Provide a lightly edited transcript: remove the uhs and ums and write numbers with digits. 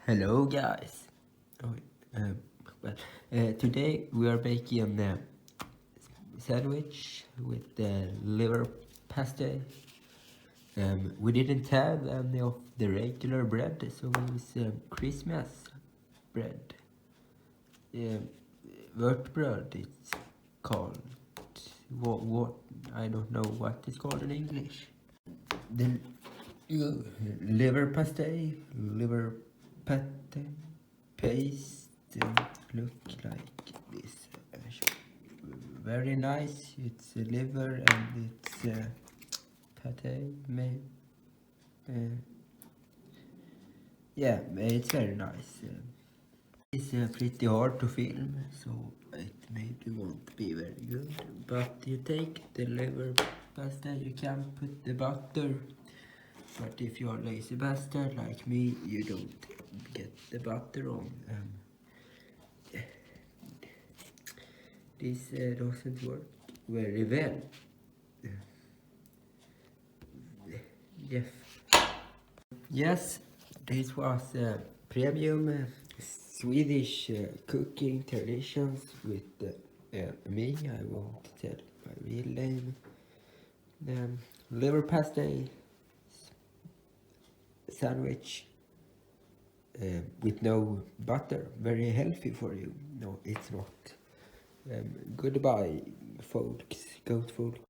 Hello guys. Oh, um, well, today we are making a sandwich with liver pastej. We didn't have any of the regular bread, so we use Christmas bread. Wort bread it's called. What I don't know what it's called in English. The liver pastej, liver pate paste look like this. Very nice. It's a liver and it's pate. Yeah, it's very nice. It's pretty hard to film, so it maybe won't be very good. But you take the liver pasta, you can put the butter. But if you're a lazy bastard like me, you don't get the butter on. This doesn't work very well. Yes. Yes, this was premium Swedish cooking traditions with me. I won't tell my real name. Liver pastej sandwich with no butter. Very healthy for you. No, it's not. Goodbye, folks. Goat folk.